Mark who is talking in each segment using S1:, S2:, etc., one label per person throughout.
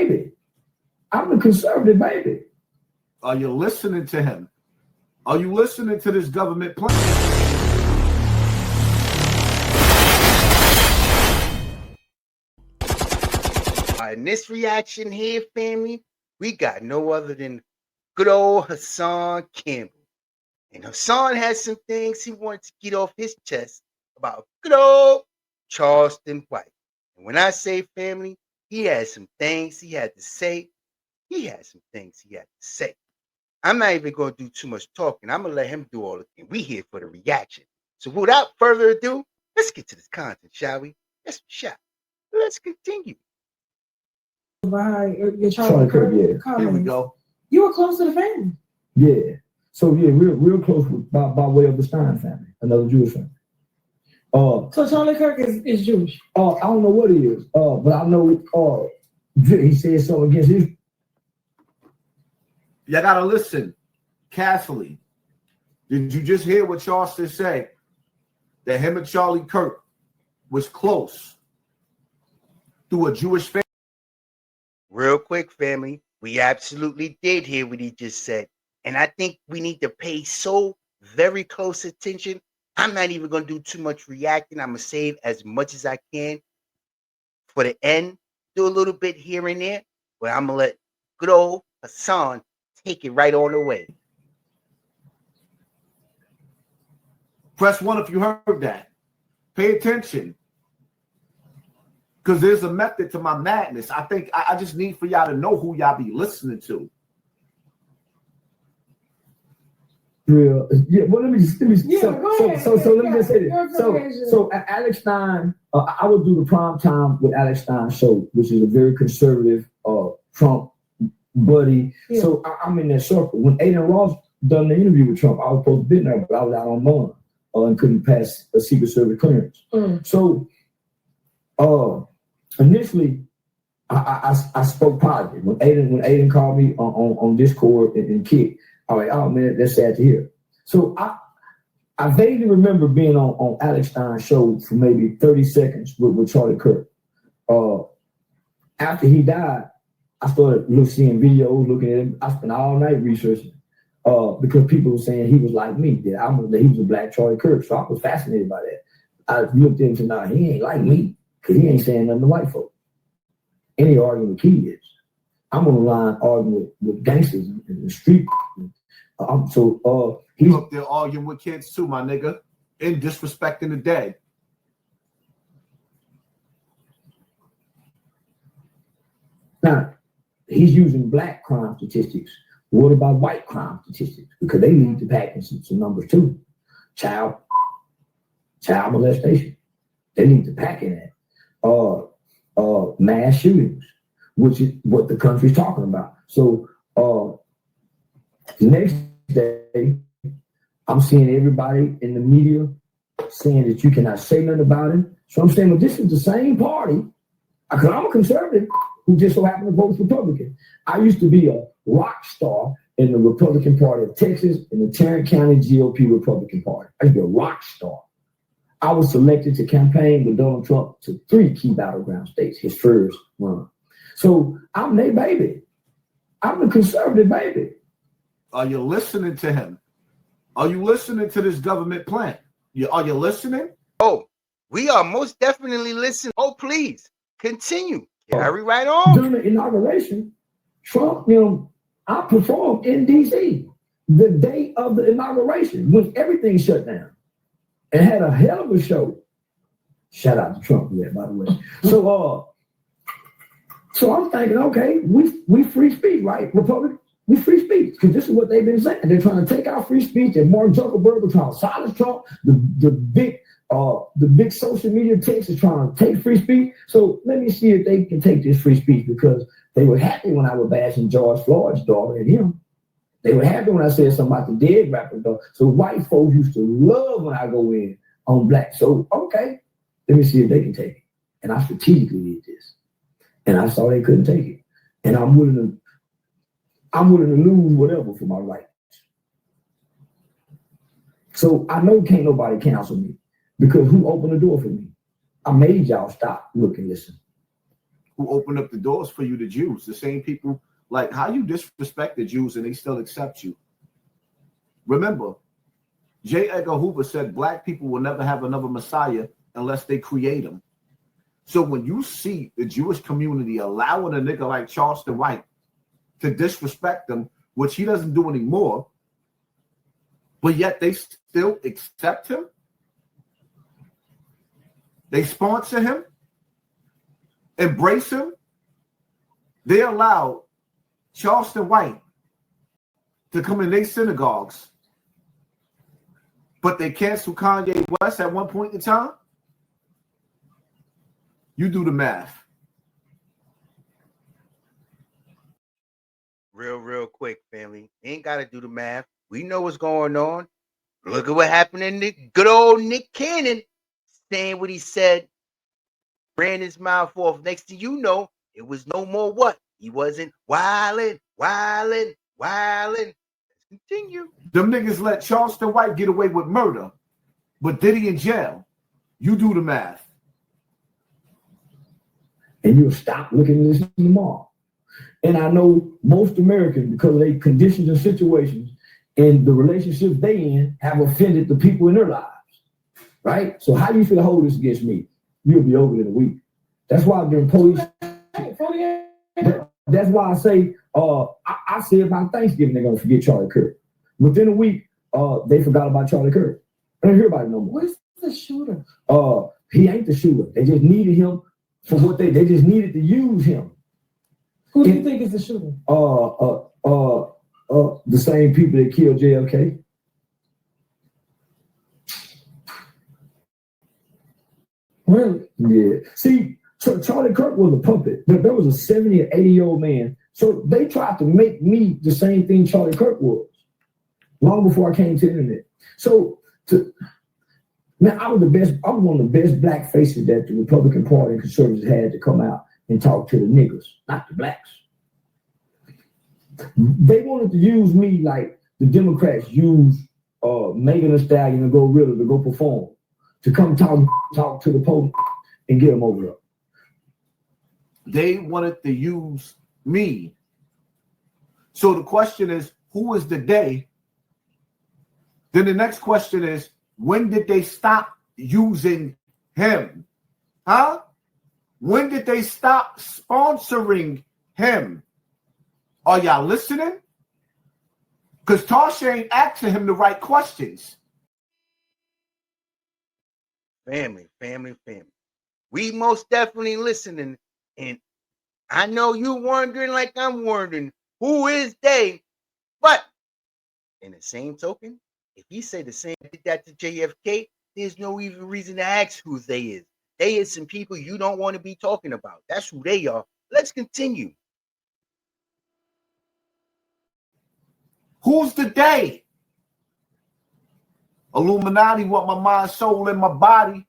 S1: baby. I'm the conservative baby.
S2: Are you listening to him? Are you listening to this government plan?
S3: In this reaction here, family, we got no other than good old Hassan Campbell. And Hassan has some things he wanted to get off his chest about good old Charleston White. And when I say family, he had some things he had to say. He had some things he had to say. I'm not even going to do too much talking. I'm going to let him do all the things. We here for the reaction. So without further ado, let's get to this content, shall we? Yes, shall. Let's continue.
S4: By your Charlie Kirk comment.
S2: Here we go.
S4: You were close to the family.
S1: Yeah. So yeah, real close by way of the Stein family, another Jewish family.
S4: So Charlie Kirk is Jewish.
S1: I don't know what he is. But I know he said something against his.
S2: You gotta listen carefully. Did you just hear what Charleston said? That him and Charlie Kirk was close through a Jewish family.
S3: Real quick, family, we absolutely did hear what he just said. And I think we need to pay so very close attention. I'm not even going to do too much reacting. I'm going to save as much as I can for the end. Do a little bit here and there. But I'm going to let good old Hassan take it right on away.
S2: Press 1 if you heard that. Pay attention. Because there's a method to my madness. I think I just need for y'all to know who y'all be listening to.
S1: Real, yeah. Well, let me so let me just say this. So Alex Stein, I would do the prime time with Alex Stein show, which is a very conservative Trump buddy. Yeah. So I'm in that circle. When Aiden Ross done the interview with Trump, I was supposed to be there, but I was out on bond and couldn't pass a Secret Service clearance. So initially, I spoke positive. When Aiden called me on Discord and Kick, I was like, oh man, that's sad to hear. So I vaguely remember being on Alex Stein's show for maybe 30 seconds with Charlie Kirk. After he died, I started seeing videos, looking at him. I spent all night researching because people were saying he was like me, that he was a black Charlie Kirk. So I was fascinated by that. I looked into now he ain't like me because he ain't saying nothing to white folks. Any arguing with kids. I'm on the line arguing with gangsters in the street.
S2: He's up there arguing with kids too, my nigga, and disrespecting the dead.
S1: Now, he's using black crime statistics. What about white crime statistics? Because they need to pack in some numbers too. Child molestation. They need to pack in that. Mass shootings, which is what the country's talking about. So the next day, I'm seeing everybody in the media saying that you cannot say nothing about him. So I'm saying, well, this is the same party, because I'm a conservative who just so happened to vote Republican. I used to be a rock star in the Republican Party of Texas and the Tarrant County GOP Republican Party. I used to be a rock star. I was selected to campaign with Donald Trump to 3 key battleground states, his first run. So I'm their baby. I'm the conservative baby.
S2: Are you listening to him? Are you listening to this government plan? Are you listening?
S3: Oh, we are most definitely listening. Oh, please continue. Carry right on.
S1: During the inauguration, Trump, I performed in D.C. the day of the inauguration when everything shut down and had a hell of a show. Shout out to Trump for that, by the way. So I'm thinking, okay, we free speech, right? Republicans, we free speech, because this is what they've been saying. They're trying to take our free speech, and Mark Zuckerberg was trying to silence Trump. The big social media text is trying to take free speech. So let me see if they can take this free speech, because they were happy when I was bashing George Floyd's daughter and him. They were happy when I said something about the dead rapper though. So white folks used to love when I go in on black. So okay, let me see if they can take it. And I strategically did this. And I saw they couldn't take it. And I'm willing to lose whatever for my rights. So I know can't nobody counsel me, because who opened the door for me? I made y'all stop, look, and listen.
S2: who opened up the doors for you, the Jews. The same people, like how you disrespect the Jews and they still accept you. Remember, J. Edgar Hoover said black people will never have another Messiah unless they create him. So when you see the Jewish community allowing a nigga like Charleston White to disrespect them, which he doesn't do anymore, but yet they still accept him, they sponsor him, embrace him, they allow Charleston White to come in their synagogues, but they canceled Kanye West at one point in time. You do the math.
S3: Real quick, family. Ain't got to do the math. We know what's going on. Look at what happened in the good old Nick Cannon saying what he said, ran his mouth off. Next thing you know, it was no more what? He wasn't wilding. Let's continue.
S2: Them niggas let Charleston White get away with murder, but Diddy in jail. You do the math.
S1: And you'll stop looking and listening to them all. And I know most Americans, because of their conditions and situations and the relationships they in, have offended the people in their lives. Right? So how do you feel to hold this against me? You'll be over in a week. That's why during police. That's why I say, I said about Thanksgiving they're gonna forget Charlie Kirk. Within a week, they forgot about Charlie Kirk. I don't hear about it no more.
S4: Where's the shooter?
S1: He ain't the shooter. They just needed him for what they just needed to use him.
S4: Who do you think is the shooter?
S1: The same people that killed JFK.
S4: Really?
S1: Yeah. See, Charlie Kirk was a puppet. There was a 70 or 80-year-old man. So they tried to make me the same thing Charlie Kirk was long before I came to the internet. So, man, I was one of the best black faces that the Republican Party and conservatives had to come out and talk to the niggas, not the blacks. They wanted to use me like the Democrats use Megan Thee Stallion and Go Riddle to go perform, to come talk to the police and get them over there.
S2: They wanted to use me. So the question is, who is the they? Then the next question is, when did they stop using him? Huh? When did they stop sponsoring him? Are y'all listening? Because Tasha ain't asking him the right questions.
S3: Family. We most definitely listening. And I know you wondering like I'm wondering, who is they? But in the same token, if you say the same did that to JFK, there's no even reason to ask who they is. They is some people you don't want to be talking about. That's who they are. Let's continue.
S2: Who's the they? Illuminati want my mind, soul, and my body.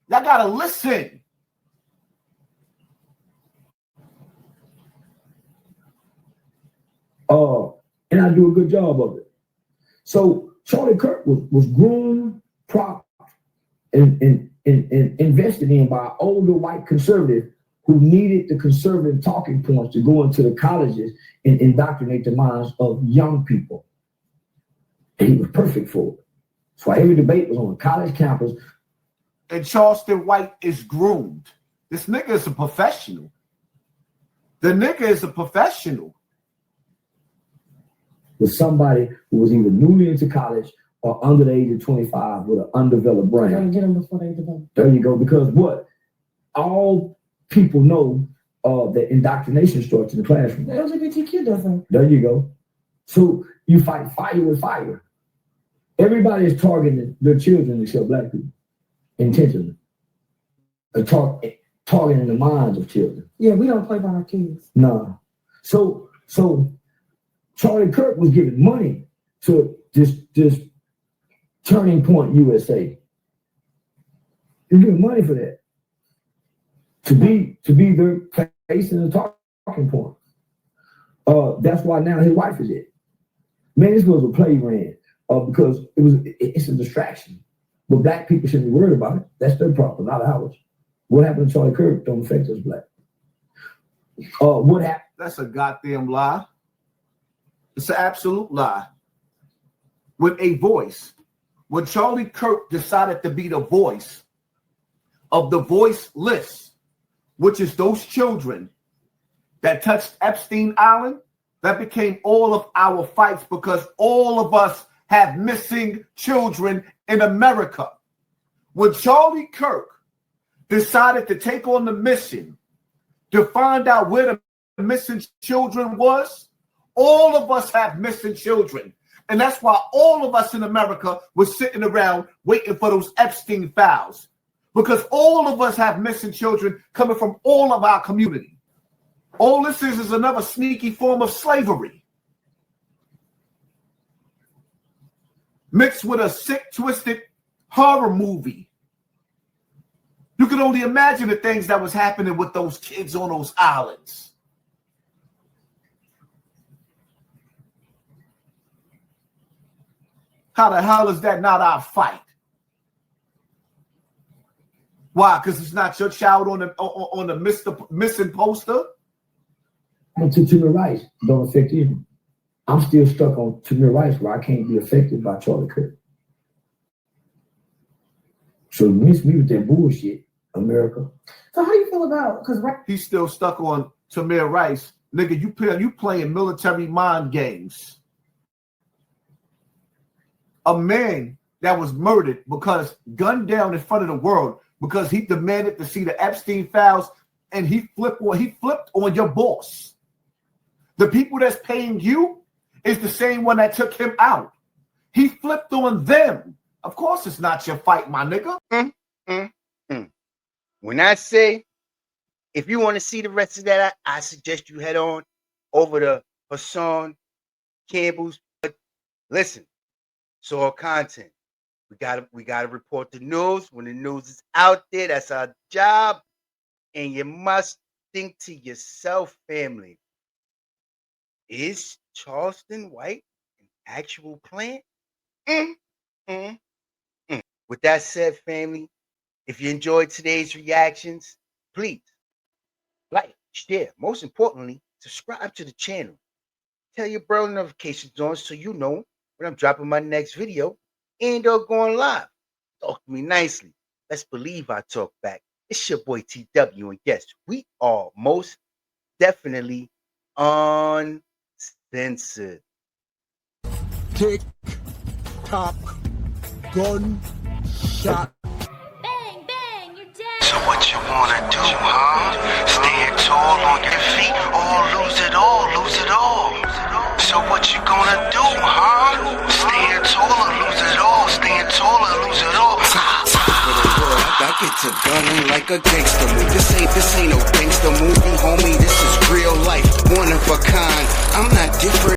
S2: Y'all gotta listen.
S1: And I do a good job of it. So Charlie Kirk was groomed, propped, and invested in by an older white conservative who needed the conservative talking points to go into the colleges and indoctrinate the minds of young people. And he was perfect for it. That's why every debate was on a college campus.
S2: And Charleston White is groomed. This nigga is a professional. The nigga is a professional.
S1: With somebody who was either newly into college or under the age of 25 with an undeveloped brain.
S4: Gotta get them before they develop.
S1: There you go. Because what? All people know that indoctrination starts in the classroom.
S4: The LGBTQ doesn't.
S1: There you go. So you fight fire with fire. Everybody is targeting their children except black people. Intentionally. Targeting the minds of children.
S4: Yeah, we don't play by our kids.
S1: No. So Charlie Kirk was giving money to this Turning Point USA. He's giving money for that. To be their face in the talking point. That's why now his wife is it. Man, this was a play ran because it's a distraction. But black people shouldn't be worried about it. That's their problem, not ours. What happened to Charlie Kirk don't affect us black. What happened?
S2: That's a goddamn lie. It's an absolute lie. With a voice. When Charlie Kirk decided to be the voice of the voiceless, which is those children that touched Epstein Island, that became all of our fights because all of us have missing children in America. When Charlie Kirk decided to take on the mission to find out where the missing children was, all of us have missing children. And that's why all of us in America were sitting around waiting for those Epstein files. Because all of us have missing children coming from all of our community. All this is another sneaky form of slavery. Mixed with a sick, twisted horror movie. You can only imagine the things that was happening with those kids on those islands. How the hell is that not our fight? Why? Because it's not your child on the missing poster?
S1: To Tamir Rice don't affect him. I'm still stuck on Tamir Rice where I can't be affected by Charlie Kirk. So miss me with that bullshit, America.
S4: So how you feel about, because
S2: he's still stuck on Tamir Rice. Nigga, you playing military mind games. A man that was murdered because gunned down in front of the world because he demanded to see the Epstein files, and he flipped on your boss. The people that's paying you is the same one that took him out. He flipped on them. Of course it's not your fight, my nigga.
S3: When I say, if you want to see the rest of that, I suggest you head on over to Hassan Campbell's. But listen, it's all content. We gotta report the news. When the news is out there, that's our job. And you must think to yourself, family, is Charleston White an actual plant? With that said, family, if you enjoyed today's reactions, please like, share. Most importantly, subscribe to the channel. Tell your bell notifications on so you know when I'm dropping my next video and or going live. Talk to me nicely. Let's believe I talk back. It's your boy TW, and yes, we are most definitely uncensored.
S5: Tick, tock, gun, shot.
S6: Bang, bang, you're dead.
S7: So what you wanna do, huh? Stand tall on your feet or lose it all, lose it all. So what you gonna do, huh? Stand tall or lose it all, stand tall or lose it all. I get to gunning like a gangster move. This ain't no gangster.